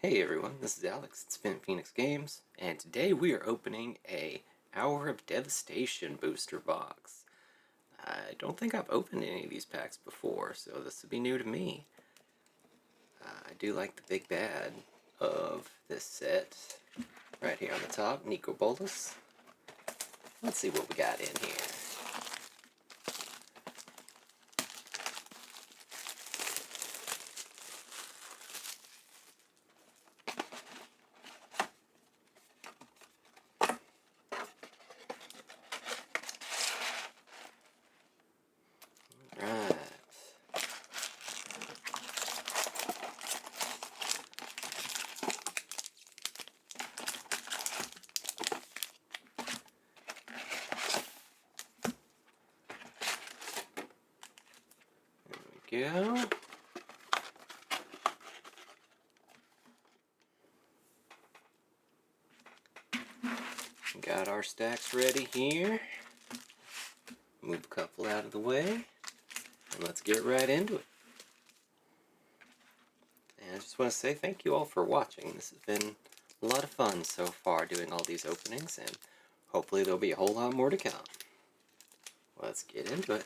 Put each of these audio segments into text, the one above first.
Hey everyone, this is Alex at Spin Phoenix Games, and today we are opening a Hour of Devastation booster box. I don't think I've opened any of these packs before, so this will be new to me. I do like the big bad of this set. Right here on the top, Nicol Bolas. Let's see what we got in here. Right. There we go. Got our stacks ready here. Move a couple out of the way, and let's get right into it. And I just want to say thank you all for watching. This has been a lot of fun so far doing all these openings, and hopefully there'll be a whole lot more to come. Let's get into it.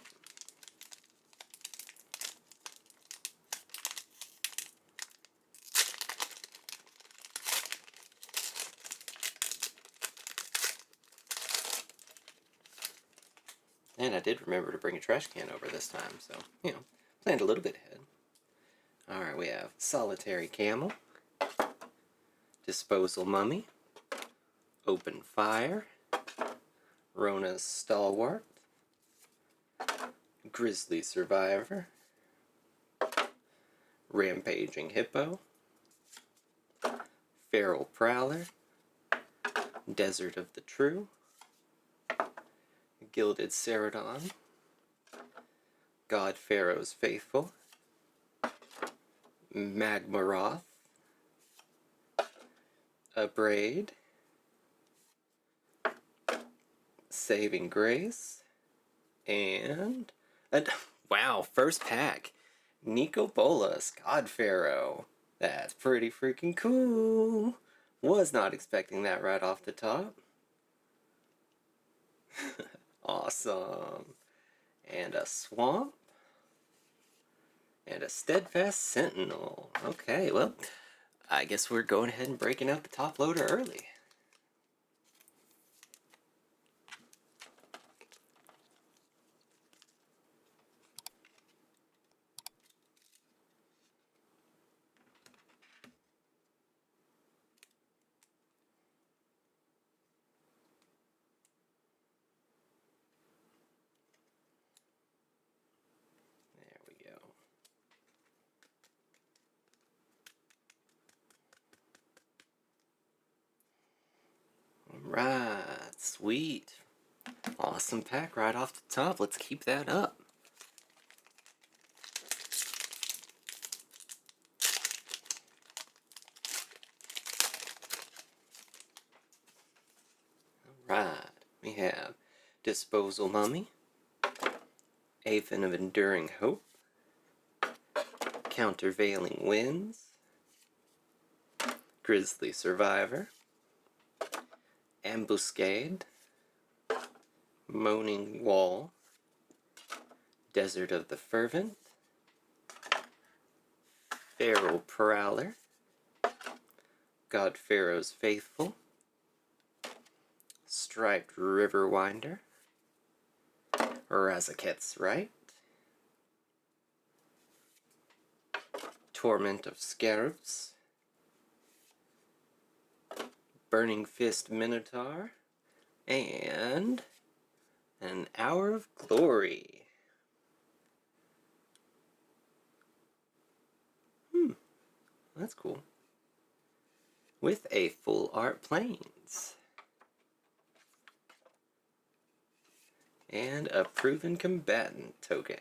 And I did remember to bring a trash can over this time, so, planned a little bit ahead. Alright, we have Solitary Camel, Disposal Mummy, Open Fire, Rona's Stalwart, Grizzly Survivor, Rampaging Hippo, Feral Prowler, Desert of the True, Gilded Ceradon, God Pharaoh's Faithful, Magmaroth, Abrade, Saving Grace, and wow, first pack, Nicol Bolas, God Pharaoh. That's pretty freaking cool. Was not expecting that right off the top. Awesome. And a Swamp. And a Steadfast Sentinel. Okay, well, I guess we're going ahead and breaking out the top loader early. There we go. Alright, sweet. Awesome pack right off the top. Let's keep that up. Alright, we have Disposal Mummy, Aven of Enduring Hope, Countervailing Winds, Grizzly Survivor, Ambuscade, Moaning Wall, Desert of the Fervent, Feral Prowler, God Pharaoh's Faithful, Striped Riverwinder, Razaket's Right, Torment of Scarabs, Burning Fist Minotaur, and an Hour of Glory. That's cool. With a full art planes. And a proven combatant token.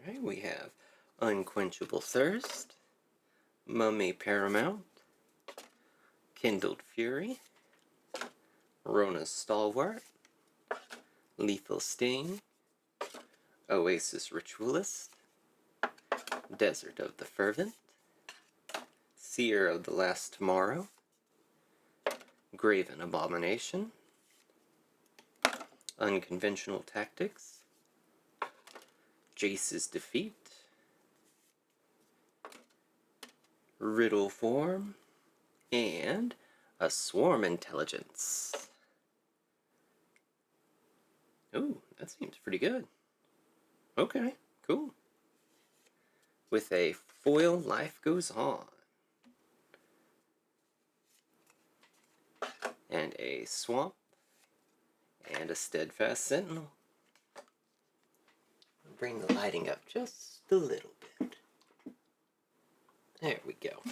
Alright, we have Unquenchable Thirst, Mummy Paramount, Kindled Fury, Rona's Stalwart, Lethal Sting, Oasis Ritualist, Desert of the Fervent, Seer of the Last Tomorrow, Graven Abomination, Unconventional Tactics, Jace's Defeat, Riddle Form, and a Swarm Intelligence. Ooh, that seems pretty good. Okay, cool. With a foil Life Goes On, and a Swamp, and a Steadfast Sentinel. I'll bring the lighting up just a little bit. There we go.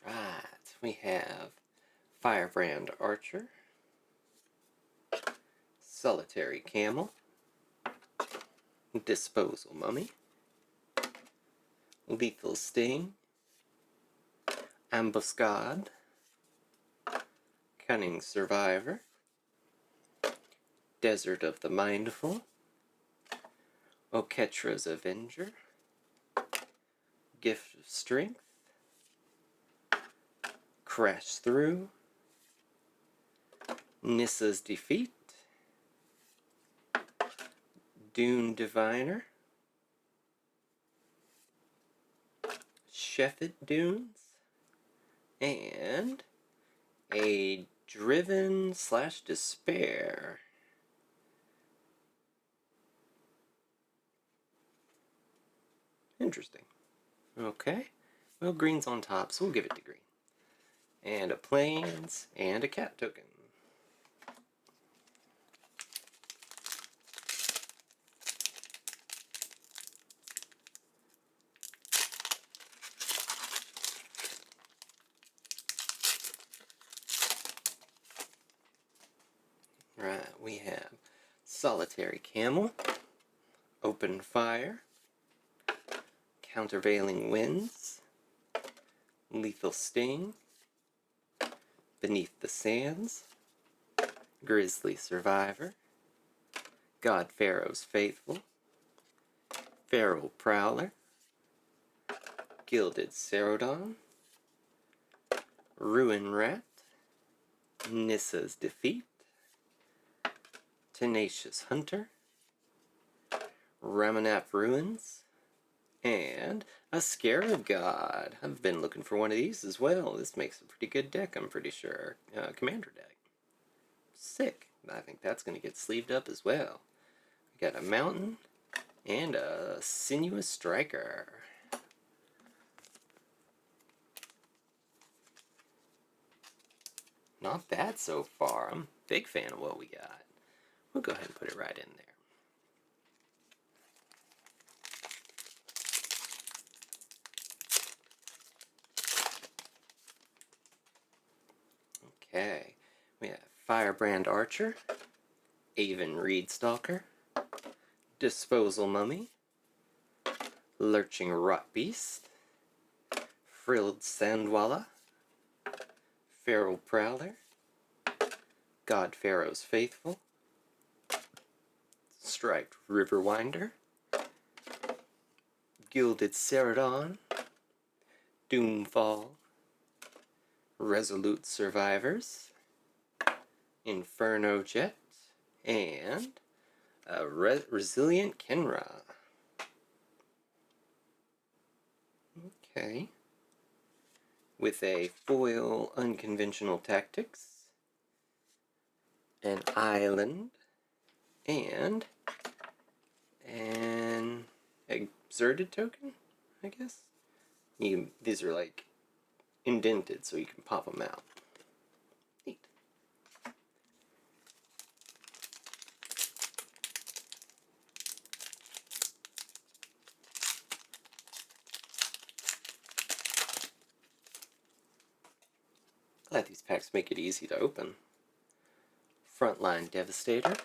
Alright, we have Firebrand Archer, Solitary Camel, Disposal Mummy, Lethal Sting, Ambuscade, Cunning Survivor, Desert of the Mindful, Oketra's Avenger, Gift of Strength, Crash Through, Nissa's Defeat, Dune Diviner, Sheffet Dunes, and a Driven/Despair. Interesting. Okay. Well, green's on top, so we'll give it to green. And a Plains, and a cat token. Right, we have Solitary Camel, Open Fire, Countervailing Winds, Lethal Sting, Beneath the Sands, Grizzly Survivor, God Pharaoh's Faithful, Feral Prowler, Gilded Cerodon, Ruin Rat, Nissa's Defeat, Tenacious Hunter, Ramanap Ruins, and a Scarab God. I've been looking for one of these as well. This makes a pretty good deck, I'm pretty sure. Commander deck. Sick. I think that's going to get sleeved up as well. We got a Mountain and a Sinuous Striker. Not bad so far. I'm a big fan of what we got. We'll go ahead and put it right in there. Okay, we have Firebrand Archer, Aven Reedstalker, Disposal Mummy, Lurching Rot Beast, Frilled Sandwalla, Feral Prowler, God Pharaoh's Faithful, Striped Riverwinder, Gilded Cerodon, Doomfall, Resolute Survivors, Inferno Jet, and a Resilient Kenra. Okay. With a foil Unconventional Tactics, an Island, and an Exerted token, I guess? These are like indented so you can pop them out. Neat. Glad these packs make it easy to open. Frontline Devastator,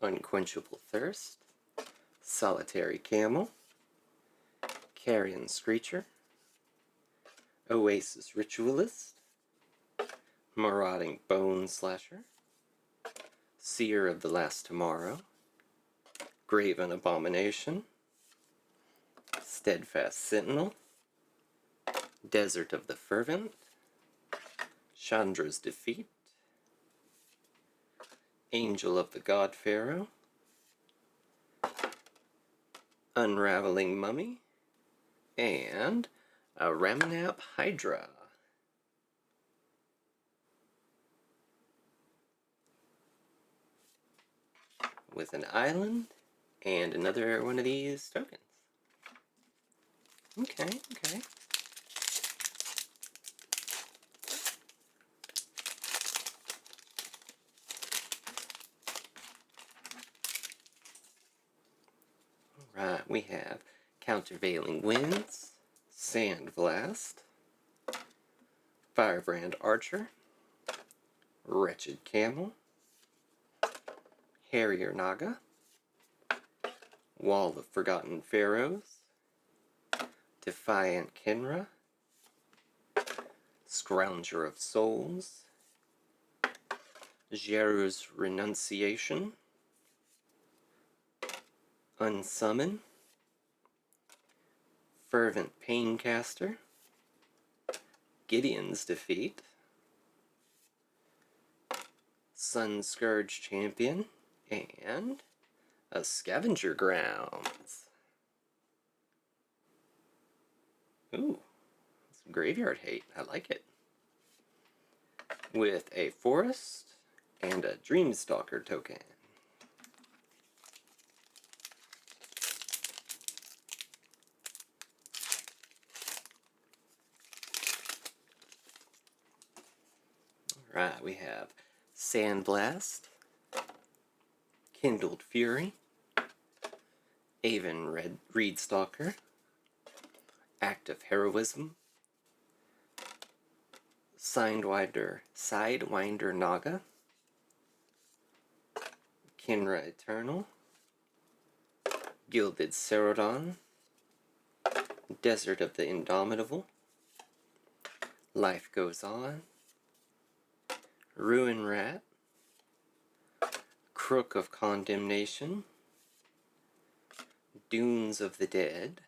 Unquenchable Thirst, Solitary Camel, Carrion Screecher, Oasis Ritualist, Marauding Bone Slasher, Seer of the Last Tomorrow, Graven Abomination, Steadfast Sentinel, Desert of the Fervent, Chandra's Defeat, Angel of the God Pharaoh, Unraveling Mummy, and a Ramanap Hydra. With an island and another one of these tokens. Okay, okay. Alright, we have Countervailing Winds, Sandblast, Firebrand Archer, Wretched Camel, Harrier Naga, Wall of Forgotten Pharaohs, Defiant Kenra, Scrounger of Souls, Jeru's Renunciation, Unsummon, Fervent Paincaster, Gideon's Defeat, Sun Scourge Champion, and a Scavenger Grounds. Ooh, some graveyard hate. I like it. With a Forest and a Dreamstalker token. Alright, we have Sandblast, Kindled Fury, Aven Reedstalker, Act of Heroism, Sidewinder Naga, Kinra Eternal, Gilded Cerodon, Desert of the Indomitable, Life Goes On, Ruin Rat, Crook of Condemnation, Dunes of the Dead,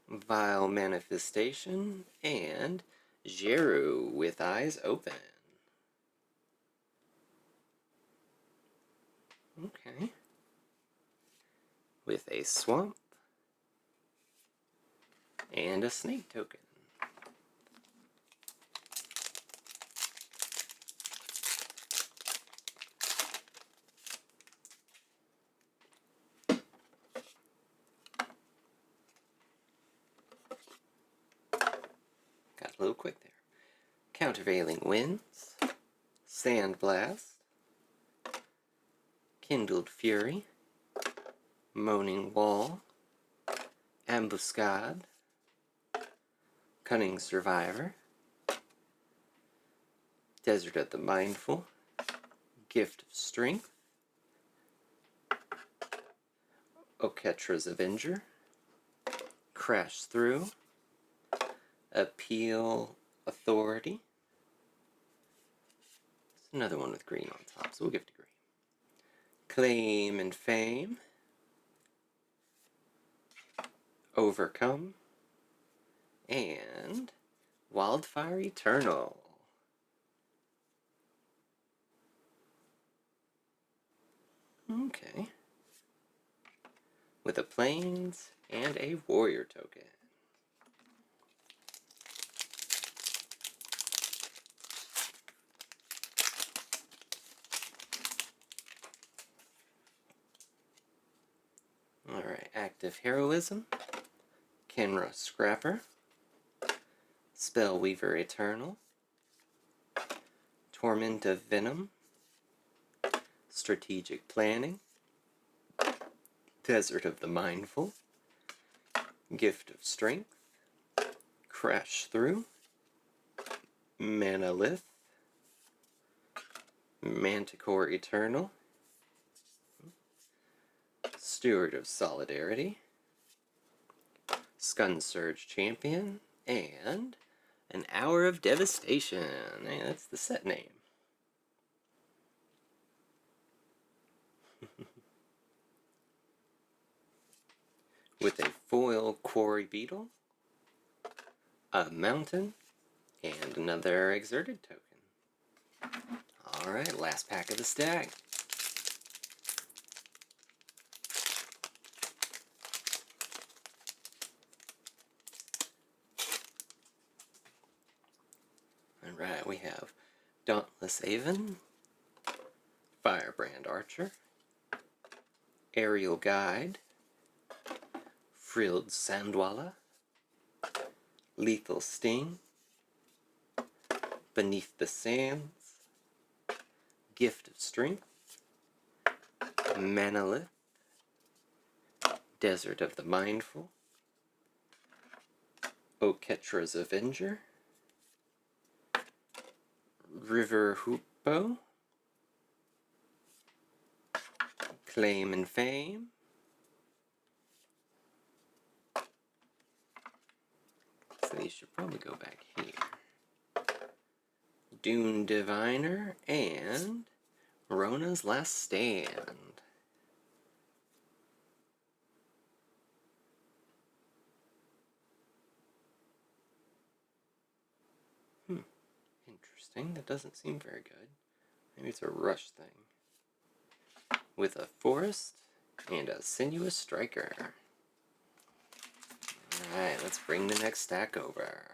Vile Manifestation, and Jeru with Eyes Open. Okay. With a Swamp and a Snake token. Got a little quick there. Countervailing Winds, Sandblast, Kindled Fury, Moaning Wall, Ambuscade, Cunning Survivor, Desert of the Mindful, Gift of Strength, Oketra's Avenger, Crash Through, Appeal Authority. It's another one with green on top, so we'll give it to green. Claim and Fame, Overcome, and Wildfire Eternal. Okay. With a Plains and a Warrior token. Alright, Active Heroism, Kenra Scrapper, Spellweaver Eternal, Torment of Venom, Strategic Planning, Desert of the Mindful, Gift of Strength, Crash Through, Manalith, Manticore Eternal, Steward of Solidarity, Scun Surge Champion, and an Hour of Devastation. Hey, that's the set name. With a foil Quarry Beetle, a Mountain, and another Exerted token. Alright, last pack of the stack. Alright, we have Dauntless Aven, Firebrand Archer, Aerial Guide, Frilled Sandwalla, Lethal Sting, Beneath the Sands, Gift of Strength, Manalith, Desert of the Mindful, Oketra's Avenger, River Hoopo, Claim and Fame, so these should probably go back here, Dune Diviner, and Rona's Last Stand. Interesting, that doesn't seem very good. Maybe it's a rush thing. With a Forest and a Sinuous Striker. Alright, let's bring the next stack over.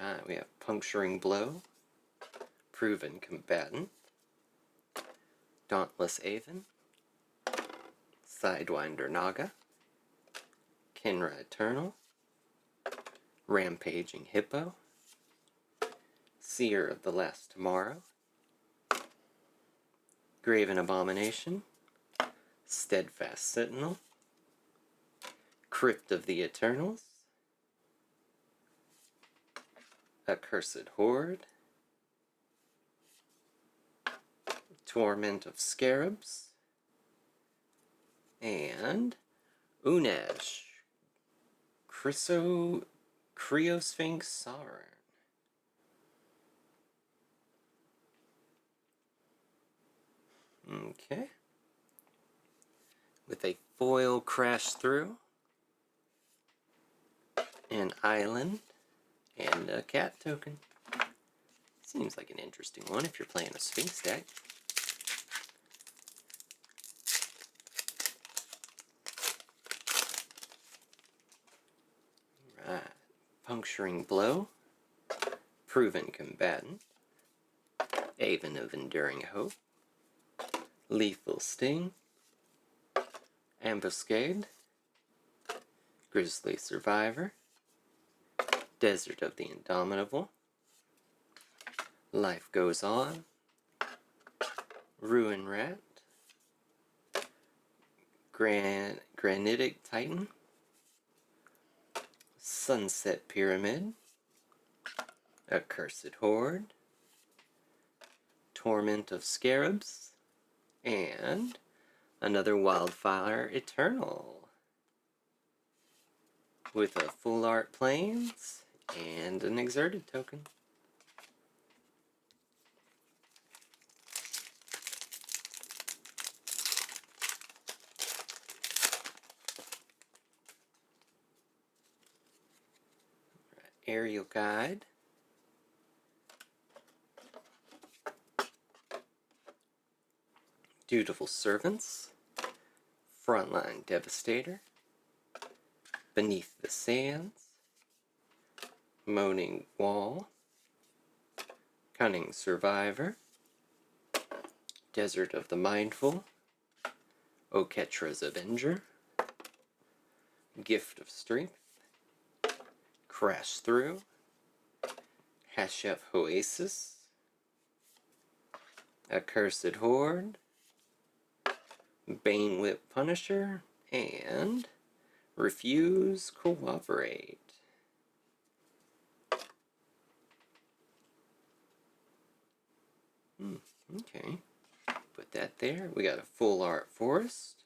Alright, we have Puncturing Blow, Proven Combatant, Dauntless Aven, Sidewinder Naga, Kenra Eternal, Rampaging Hippo, Seer of the Last Tomorrow, Graven Abomination, Steadfast Sentinel, Crypt of the Eternals, Accursed Horde, Torment of Scarabs, and Unesh, Cryosphinx Sovereign. Okay. With a foil Crash Through, an Island, and a Cat token. Seems like an interesting one if you're playing a Sphinx deck. Right. Puncturing Blow, Proven Combatant, Haven of Enduring Hope, Lethal Sting, Ambuscade, Grizzly Survivor, Desert of the Indomitable, Life Goes On, Ruin Rat, Granitic Titan, Sunset Pyramid, Accursed Horde, Torment of Scarabs, and another Wildfire Eternal. With a Full Art Plains and an Exerted token. Aerial Guide, Dutiful Servants, Frontline Devastator, Beneath the Sands, Moaning Wall, Cunning Survivor, Desert of the Mindful, Oketra's Avenger, Gift of Strength, Crash Through, Hashef Oasis, Accursed Horde, Bane Whip Punisher, and Refuse Cooperate. Okay. Put that there. We got a Full Art Forest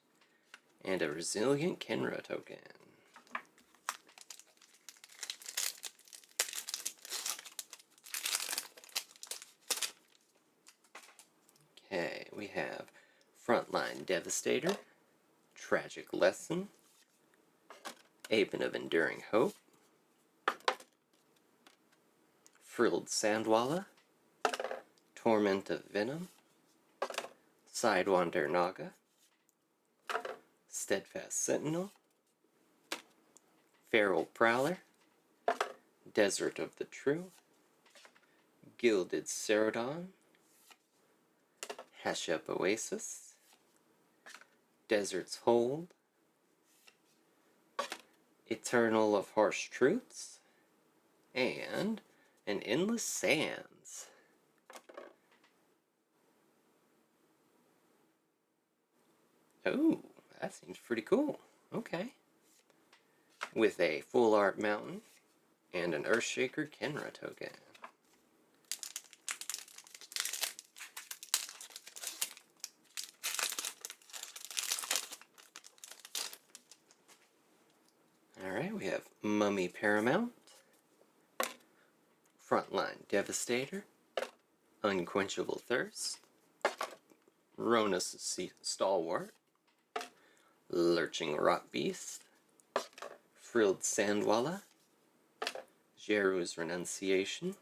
and a Resilient Kenra token. Okay, we have Frontline Devastator, Tragic Lesson, Apen of Enduring Hope, Frilled Sandwalla, Torment of Venom, Sidewander Naga, Steadfast Sentinel, Feral Prowler, Desert of the True, Gilded Cerodon, Hashep Oasis, Desert's Hold, Eternal of Harsh Truths, and an Endless Sands. Oh, that seems pretty cool. Okay. With a Full Art Mountain and an Earthshaker Kenra token. Alright, we have Mummy Paramount, Frontline Devastator, Unquenchable Thirst, Ronus Stalwart, Lurching Rock Beast, Frilled Sandwalla, Jeru's Renunciation,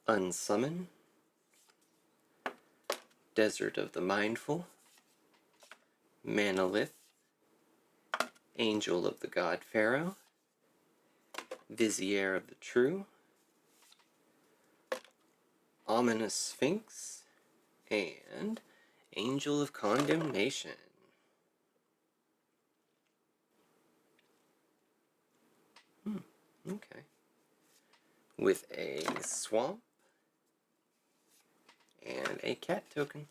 Unsummon, Desert of the Mindful, Manolith, Angel of the God Pharaoh, Vizier of the True, Ominous Sphinx, and Angel of Condemnation. Okay. With a Swamp and a Cat token.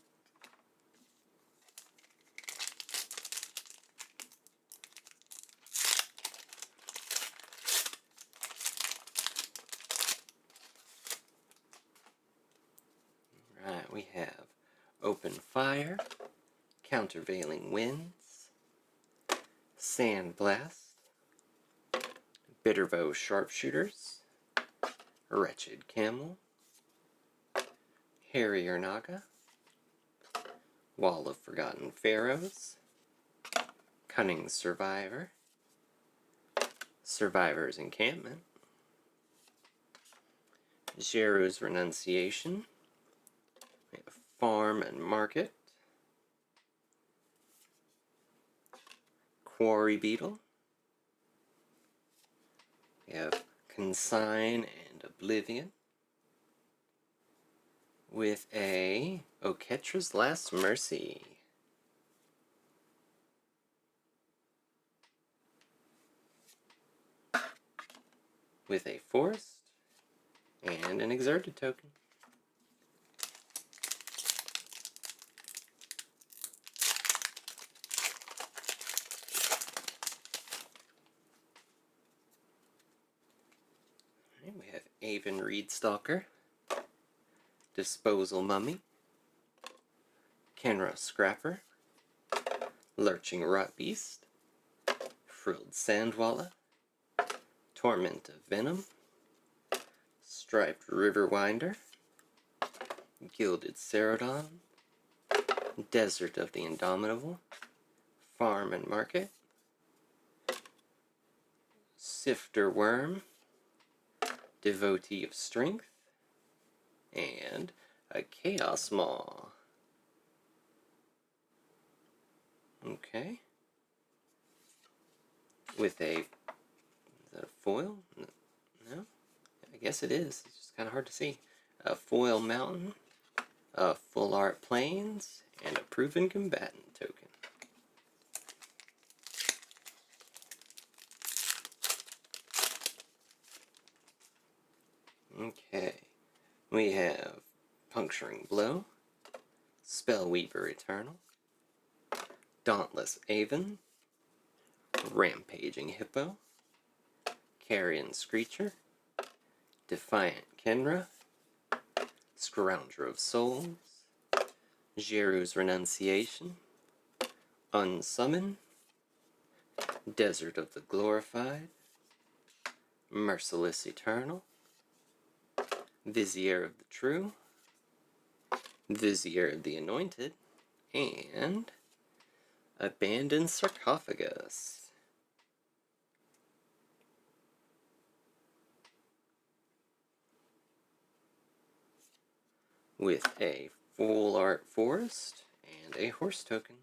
Right, we have Open Fire, Countervailing Winds, Sand Blast, Bitterbow Sharpshooters, Wretched Camel, Harrier Naga, Wall of Forgotten Pharaohs, Cunning Survivor, Survivor's Encampment, Jeru's Renunciation, Farm and Market, Quarry Beetle, we have Consign and Oblivion, with a Oketra's Last Mercy. With a Forest and an Exerted token. Right, we have Aven Reedstalker, Disposal Mummy, Kenra Scrapper, Lurching Rot Beast, Frilled Sandwalla, Torment of Venom, Striped Riverwinder, Gilded Cerodon, Desert of the Indomitable, Farm and Market, Sifter Worm, Devotee of Strength, and a Chaos Maw. Okay. With a... is that a foil? No? I guess it is. It's just kind of hard to see. A Foil Mountain, a Full Art Plains, and a Proven Combatant token. Okay. We have Puncturing Blow, Spellweaver Eternal, Dauntless Avon, Rampaging Hippo, Carrion Screecher, Defiant Kenra, Scrounger of Souls, Jeru's Renunciation, Unsummon, Desert of the Glorified, Merciless Eternal, Vizier of the True, Vizier of the Anointed, and Abandoned Sarcophagus. With a full art forest and a horse token.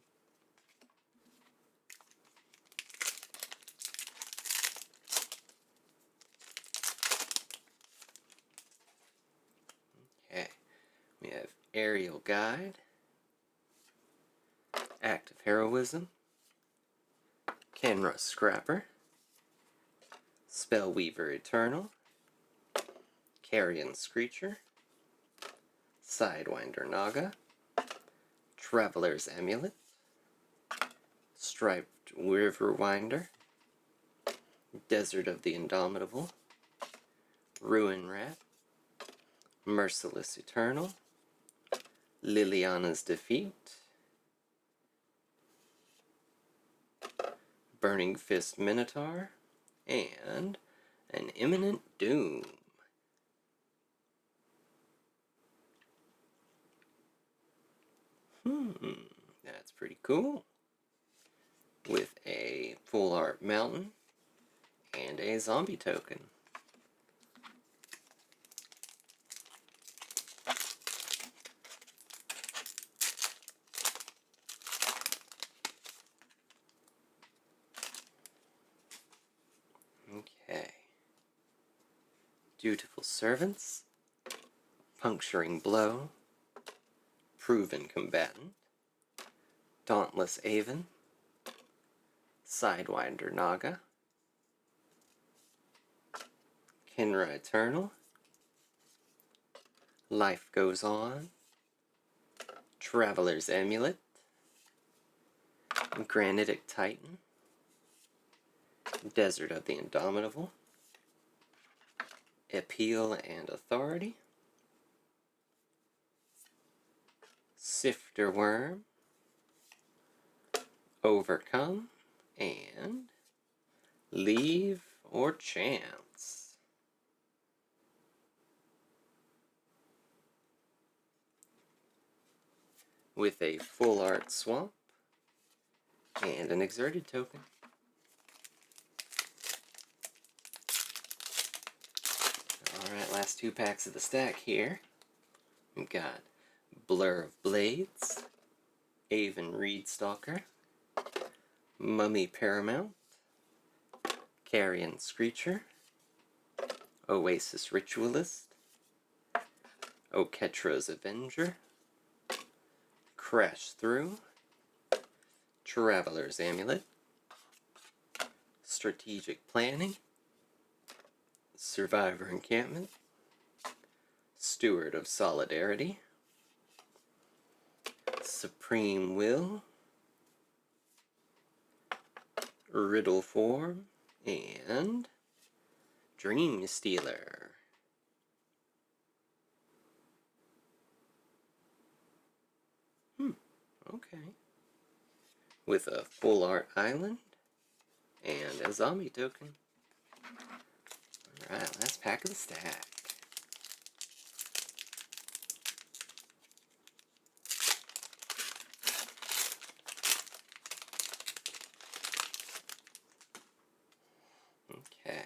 Okay, we have Aerial Guide, Act of Heroism, Kenra Scrapper, Spellweaver Eternal, Carrion Screecher, Sidewinder Naga, Traveler's Amulet, Striped Riverwinder, Desert of the Indomitable, Ruin Rat, Merciless Eternal, Liliana's Defeat, Burning Fist Minotaur, and an Imminent Doom. That's pretty cool. With a full art mountain and a zombie token. Okay. Dutiful Servants, Puncturing Blow, Proven Combatant, Dauntless Avon, Sidewinder Naga, Kenra Eternal, Life Goes On, Traveler's Amulet, Granitic Titan, Desert of the Indomitable, Appeal and Authority, Sifter Worm, Overcome, and Leave or Chance. With a full art swamp and an exerted token. Alright, last two packs of the stack here. We've got Blur of Blades, Avon Reedstalker, Mummy Paramount, Carrion Screecher, Oasis Ritualist, Oketra's Avenger, Crash Through, Traveler's Amulet, Strategic Planning, Survivor Encampment, Steward of Solidarity, Supreme Will, Riddle Form, and Dream Stealer. Okay. With a full art island and a zombie token. Alright, last pack of the stack. Okay.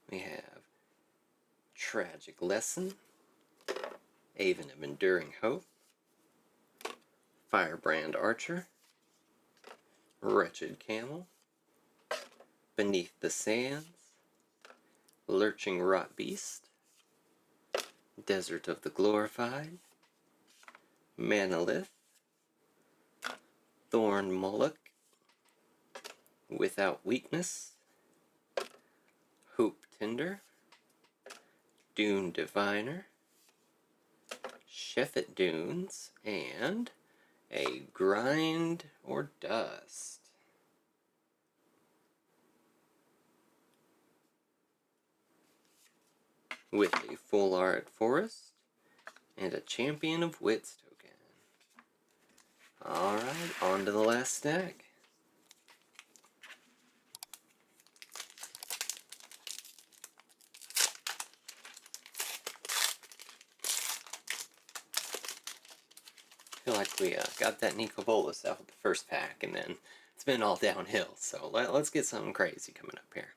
We have Tragic Lesson, Avon of Enduring Hope, Firebrand Archer, Wretched Camel, Beneath the Sands, Lurching Rot Beast, Desert of the Glorified, Manalith, Thorn Moloch, Without Weakness, Hope Tinder, Dune Diviner, Sheffet Dunes, and a Grind or Dust. With a Full Art Forest and a Champion of Wits token. Alright, on to the last stack. I feel like we got that Nicol Bolas out with the first pack, and then it's been all downhill. So let's get something crazy coming up here.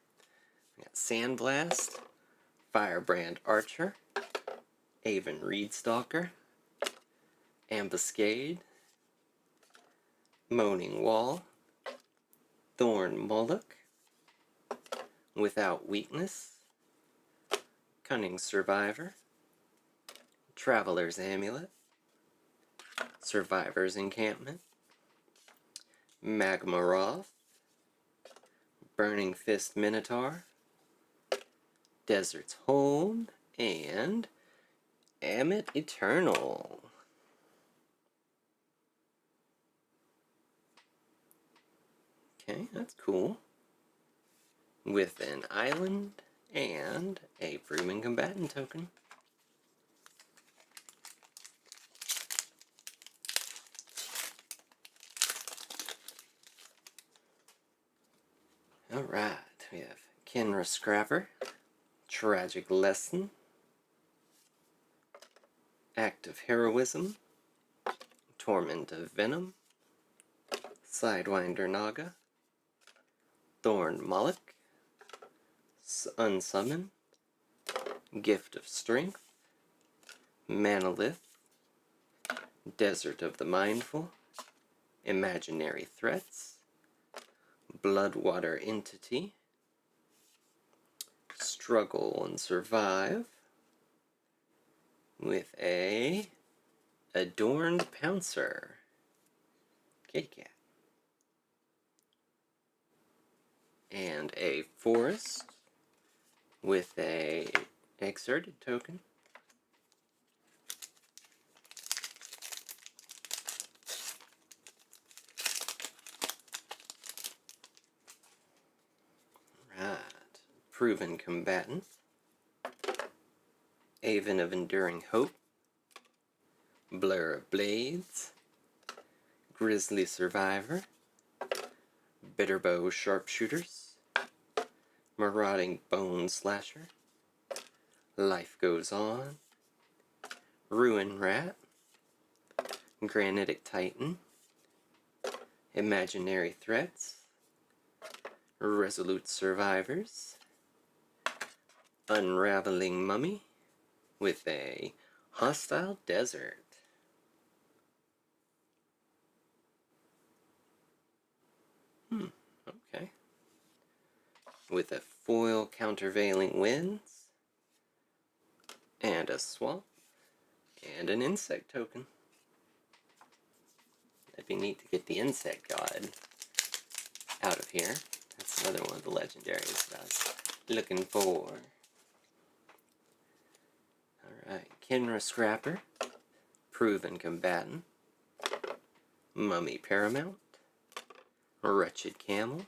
We got Sandblast, Firebrand Archer, Avon Reedstalker, Ambuscade, Moaning Wall, Thorn Mullock, Without Weakness, Cunning Survivor, Traveler's Amulet, Survivor's Encampment, Magmaroth, Burning Fist Minotaur, Desert's Hold, and Ammit Eternal. Okay, that's cool. With an island and a Proven Combatant token. Alright, we have Kenra Scrapper, Tragic Lesson, Act of Heroism, Torment of Venom, Sidewinder Naga, Thorn Mullock, Unsummon, Gift of Strength, Manalith, Desert of the Mindful, Imaginary Threats, Bloodwater Entity, Struggle and Survive, with a Adorned Pouncer, kitty cat, and a Forest with a Exerted token. Right, Proven Combatant, Avon of Enduring Hope, Blur of Blades, Grizzly Survivor, Bitterbow Sharpshooters, Marauding Bone Slasher, Life Goes On, Ruin Rat, Granitic Titan, Imaginary Threats, Resolute Survivors, Unraveling Mummy, with a Hostile Desert. Okay. With a foil Countervailing Winds, and a Swamp, and an Insect token. That'd be neat to get the Insect God out of here. That's another one of the legendaries that I was looking for. Alright, Kenra Scrapper, Proven Combatant, Mummy Paramount, Wretched Camel,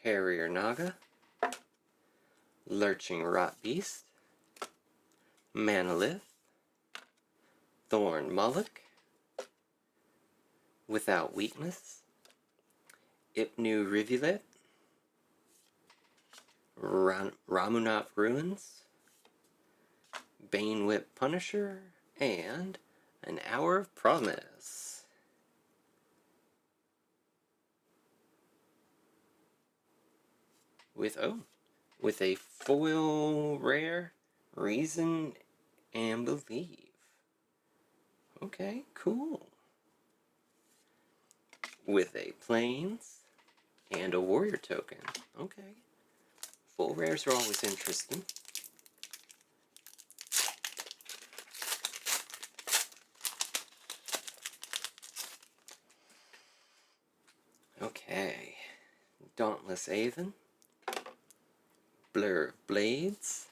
Harrier Naga, Lurching Rot Beast, Manalith, Thorn Mullock, Without Weakness, Ipnu Rivulet, Ramunap Ruins, Bane Whip Punisher, and an Hour of Promise. With a foil rare, Reason and Believe. Okay, cool. With a Plains and a Warrior token. Okay. Full rares are always interesting. Okay. Dauntless Avon, Blur of Blades,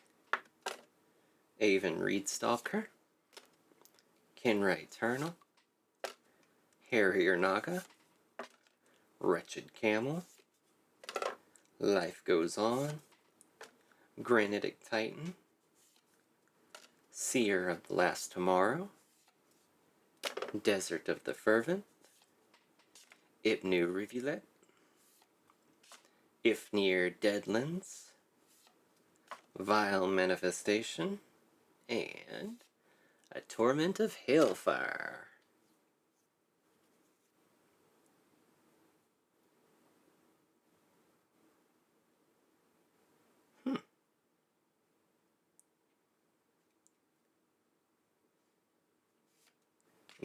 Avon Reedstalker, Kenra Eternal, Harrier Naga, Wretched Camel, Life Goes On, Granitic Titan, Seer of the Last Tomorrow, Desert of the Fervent, Ipnu Rivulet, Ifnir Deadlands, Vile Manifestation, and a Torment of Hailfire.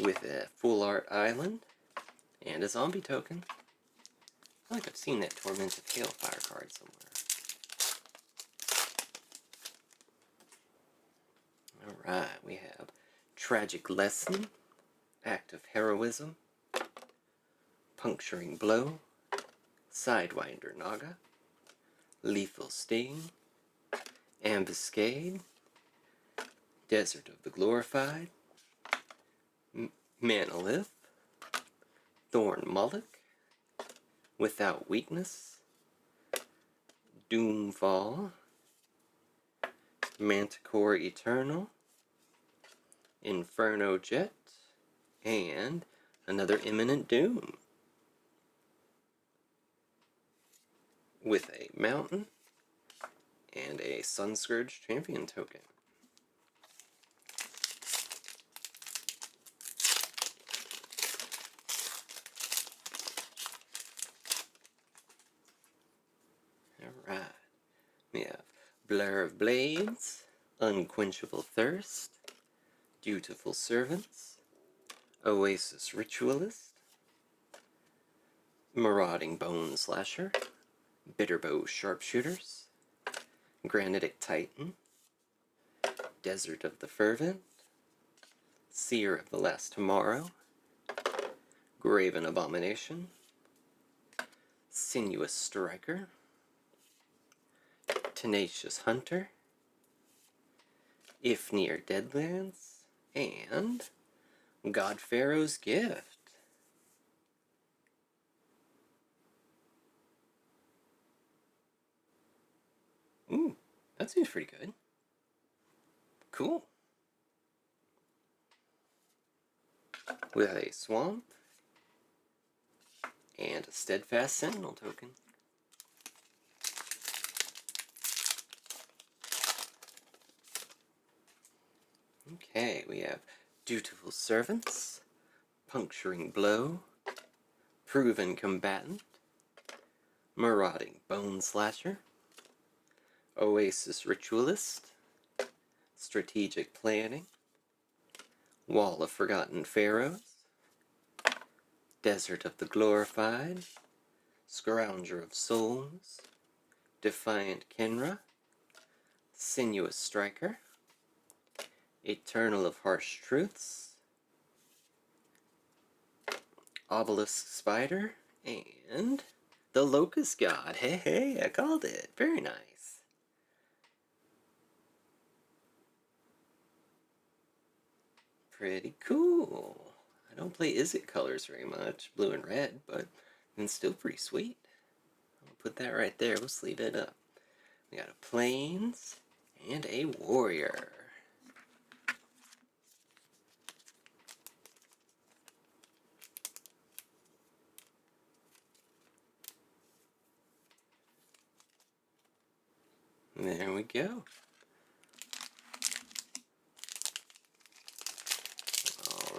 With a full art island and a zombie token. I feel like I've seen that Torment of Hailfire card somewhere. Alright, we have Tragic Lesson, Act of Heroism, Puncturing Blow, Sidewinder Naga, Lethal Sting, Ambuscade, Desert of the Glorified, Manolith, Thorn Mullock, Without Weakness, Doomfall, Manticore Eternal, Inferno Jet, and another Imminent Doom. With a Mountain and a Sunscourge Champion token. Alright. We have Blur of Blades, Unquenchable Thirst, Dutiful Servants, Oasis Ritualist, Marauding Bone Slasher, Bitterbow Sharpshooters, Granitic Titan, Desert of the Fervent, Seer of the Last Tomorrow, Graven Abomination, Sinuous Striker, Tenacious Hunter, Ifnir Deadlands, and God Pharaoh's Gift. Ooh, that seems pretty good. Cool. With a Swamp and a Steadfast Sentinel token. Okay, we have Dutiful Servants, Puncturing Blow, Proven Combatant, Marauding Bone Slasher, Oasis Ritualist, Strategic Planning, Wall of Forgotten Pharaohs, Desert of the Glorified, Scrounger of Souls, Defiant Kenra, Sinuous Striker, Eternal of Harsh Truths, Obelisk Spider, and the Locust God. Hey, I called it. Very nice. Pretty cool. I don't play Izzet colors very much, blue and red, but it's still pretty sweet. I'll put that right there. We'll sleeve it up. We got a Plains and a Warrior. There we go.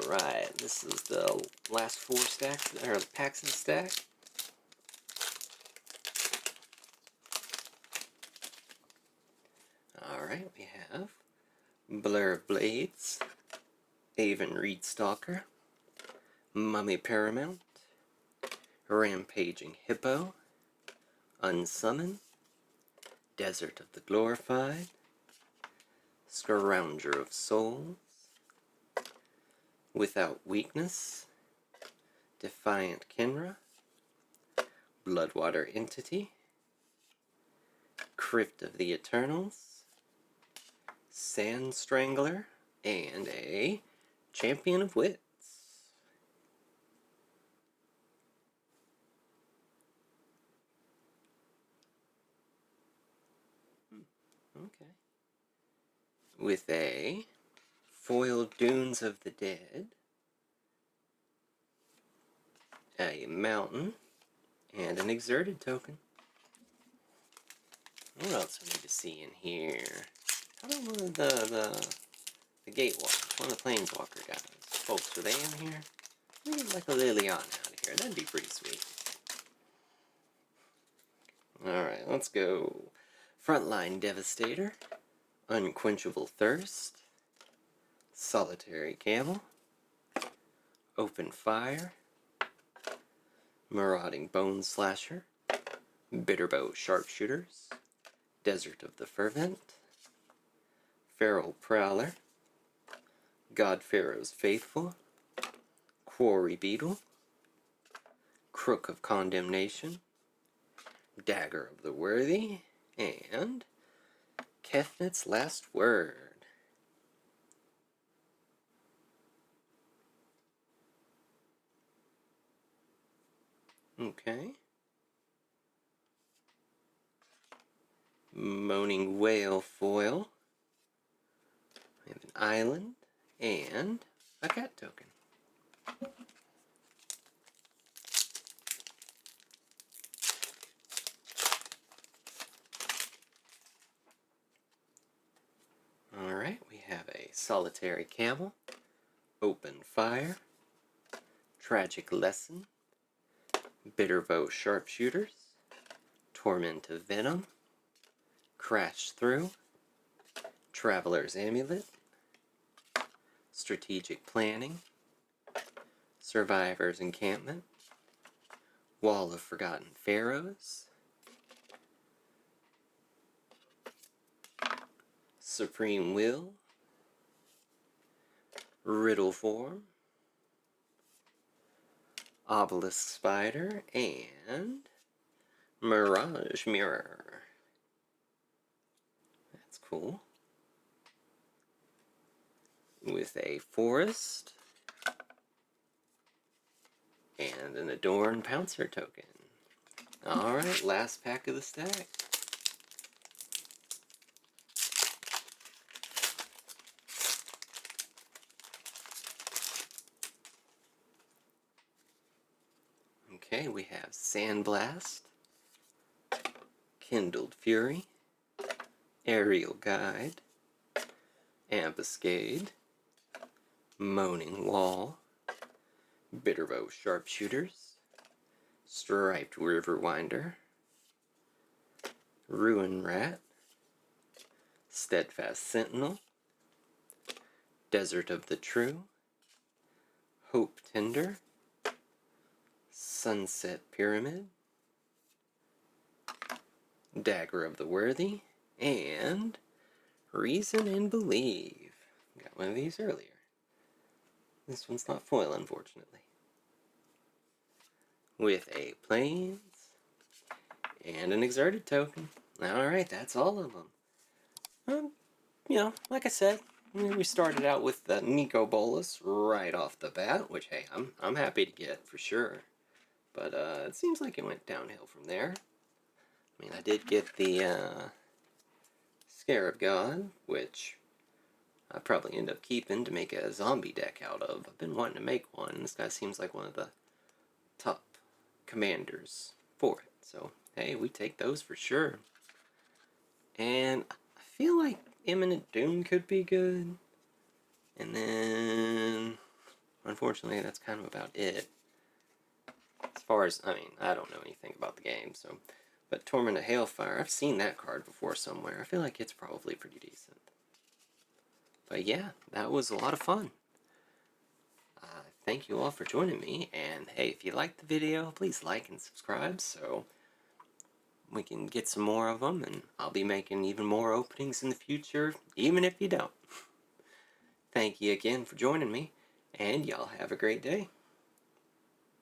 Alright, this is the last 4 stacks, or packs in the stack. Alright, we have Blur of Blades, Aven Reed Stalker, Mummy Paramount, Rampaging Hippo, Unsummon, Desert of the Glorified, Scrounger of Souls, Without Weakness, Defiant Kenra, Bloodwater Entity, Crypt of the Eternals, Sand Strangler, and a Champion of Wits. Okay. With a foiled Dunes of the Dead, a mountain, and an exerted token. What else we need to see in here? How about one of the Gatewalkers, one of the Planeswalker guys? Folks, are they in here? We get like a Liliana out of here. That'd be pretty sweet. Alright, let's go. Frontline Devastator, Unquenchable Thirst, Solitary Camel, Open Fire, Marauding Bone Slasher, Bitterbow Sharpshooters, Desert of the Fervent, Feral Prowler, God Pharaoh's Faithful, Quarry Beetle, Crook of Condemnation, Dagger of the Worthy, and Kefnet's Last Word. Okay. Moaning Whale foil. We have an island and a cat token. Alright, we have a Solitary Camel, Open Fire, Tragic Lesson, Bitterbow Sharpshooters, Torment of Venom, Crash Through, Traveler's Amulet, Strategic Planning, Survivor's Encampment, Wall of Forgotten Pharaohs, Supreme Will, Riddle Form, Obelisk Spider, and Mirage Mirror. That's cool. With a forest and an Adorn Pouncer token. Alright, last pack of the stack. Okay, we have Sandblast, Kindled Fury, Aerial Guide, Ambuscade, Moaning Wall, Bitterbow Sharpshooters, Striped Riverwinder, Ruin Rat, Steadfast Sentinel, Desert of the True, Hope Tender, Sunset Pyramid, Dagger of the Worthy, and Reason and Believe. Got one of these earlier. This one's not foil, unfortunately. With a Plains and an Exerted token. Alright, that's all of them. You know, like I said, we started out with the Nicol Bolas right off the bat, which, hey, I'm happy to get, for sure. But it seems like it went downhill from there. I mean, I did get the Scarab God, which I probably end up keeping to make a zombie deck out of. I've been wanting to make one. This guy seems like one of the top commanders for it. So, hey, we take those for sure. And I feel like Imminent Doom could be good. And then, unfortunately, that's kind of about it. As far as, I mean, I don't know anything about the game, so. But Torment of Hailfire, I've seen that card before somewhere. I feel like it's probably pretty decent. But yeah, that was a lot of fun. Thank you all for joining me, and hey, if you liked the video, please like and subscribe so we can get some more of them, and I'll be making even more openings in the future, even if you don't. Thank you again for joining me, and y'all have a great day.